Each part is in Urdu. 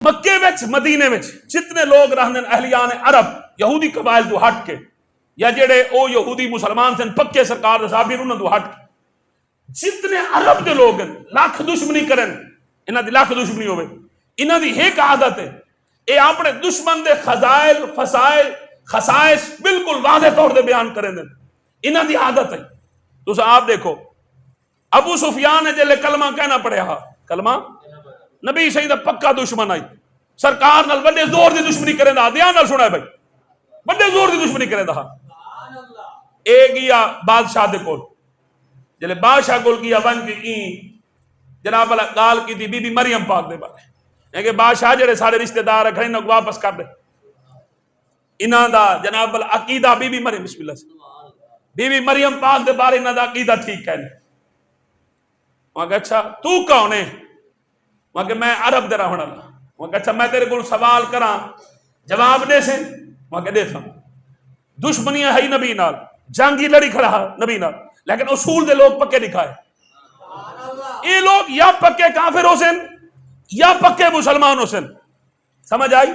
مکے وچ مدینے وچ جتنے لوگ رہنے اہلیان عرب یہودی قبائل تو ہٹ کے یا جڑے او یہودی مسلمان تھے پکے سرکار دے صحابی انہاں تو ہٹ کے جتنے عرب دے لوگ لاکھ دشمنی کرن انہاں دی لاکھ دشمنی ہوے انہاں دی ایک عادت ہے اے اپنے دشمن دے خزائل فسائل خصائص بالکل واضح طور دے بیان کریں دے انہاں دی عادت ہے. تو آپ دیکھو ابو سفیان نے جلے کلمہ کہنا پڑیا ہا کلمہ نبی صحیح دا پکا دشمن آئی سرکار نال بڑے زور دی دشمنی کریں دا دھیان نال سنا ہے بھائی بڑے زور دی دشمنی کریں دا اے گیا بادشاہ دے کول جلے بادشاہ کول گیا ون کی جناب اللہ گال کی تھی بی بی مریم پاک دے بارے کہ بادشاہ جڑے سارے رشتہ دار رکھنے انہوں کو واپس کر دے انہاں دا جناب اللہ عقیدہ بی بی مریم بسم اللہ سے بی بی مریم پاک دے بارے انہاں دا عقیدہ ٹھیک کہنے وہاں کہ اچھا تو کون ہے وہاں کہ میں عرب دے رہنا وہاں کہ اچھا میں تیرے کو سوال کراں جواب دے سے وہاں کہ دیتا دشمنیاں ہے نبی نال جنگی لڑی کھڑا نبی نال لیکن اصول دے لوگ پکے دکھائے یہ لوگ یا پکے کافر ہو سن یا پکے مسلمان ہو سن سمجھ آئی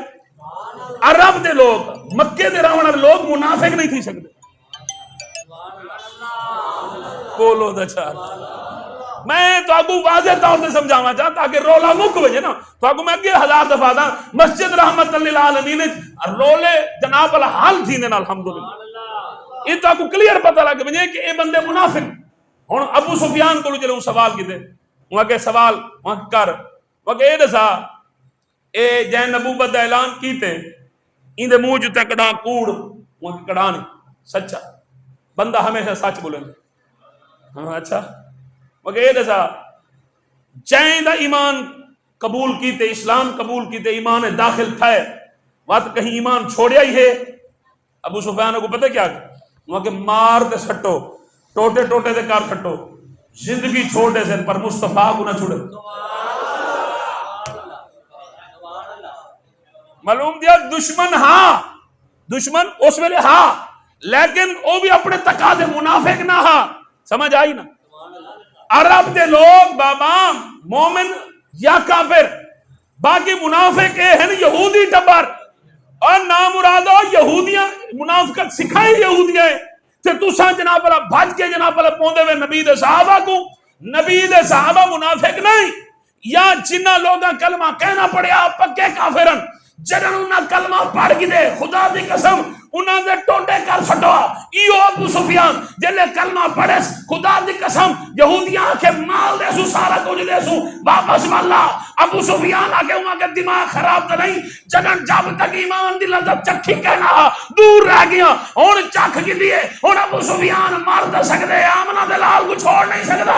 عرب دے لوگ مکے دے رہنے لوگ منافق نہیں تھی سکتے بولو دا چال میں تو آگو واضح طور سے سمجھانا چاہتا تاکہ رولا مک بجے نا تو آگو میں اگے 1000 دفعہ دا مسجد رحمت للعالمین رولے جناب اللہ حال تھی نے الحمدللہ یہ تو آگو کلیر پتہ لگے بجے کہ اے بندے منافق ہون ابو سفیان کو جلے سوال کی دے وہاں کے سوال وہاں کر وہاں کہ اے دسا اے جین نبوت دا اعلان کیتے ان دے منہ جتے کڑا کوڑ وہاں کے کڑا نہیں سچا بندہ ہمیشہ سچ بولیں ہاں اچھا وہاں کہ اے دسا جین دا ایمان قبول کیتے اسلام قبول کیتے ایمان داخل تھائے وہاں کہیں ایمان چھوڑیا ہی ہے ابو سفیان کو پتہ کیا وہاں کہ مار تے سٹو ٹوٹے ٹوٹے دے کار سٹو زندگی چھوڑے سے پر مصطفیٰ کو نہ چھوڑے معلوم دیا دشمن ہاں دشمن اس ویلے ہاں لیکن وہ بھی اپنے تقاضے منافق نہ ہاں سمجھ آئی نا عرب دے لوگ بابا مومن یا کافر باقی منافق ہیں یہودی ٹبر اور نامرادو یہودیاں منافقت سکھائی یہودیاں تے تساں جناب اللہ بھج کے جناب اللہ پوندے ہوئے نبی دے صحابہ کو نبی دے صحابہ منافق نہیں یا جنہ لوگاں کلمہ کہنا پڑیا پکے کافرن جنہاں انہاں کلمہ پڑھ کی دے خدا دی قسم انہاں دے ٹوٹے کر سٹوا ایو ابو سفیان جلے کلمہ پڑھے خدا دی قسم یہودیاں کے مال دے سو سارا کچھ دے سو واپس مالا ابو سفیان آگے وہاں کے دماغ خراب تو نہیں جنہاں جب تک ایمان دی لذت چکھی کہنا دور رہ گیا اور چکھ کی دیئے اور ابو سفیان مار دے سکتے آمنہ دلال کو چھوڑ نہیں سکتا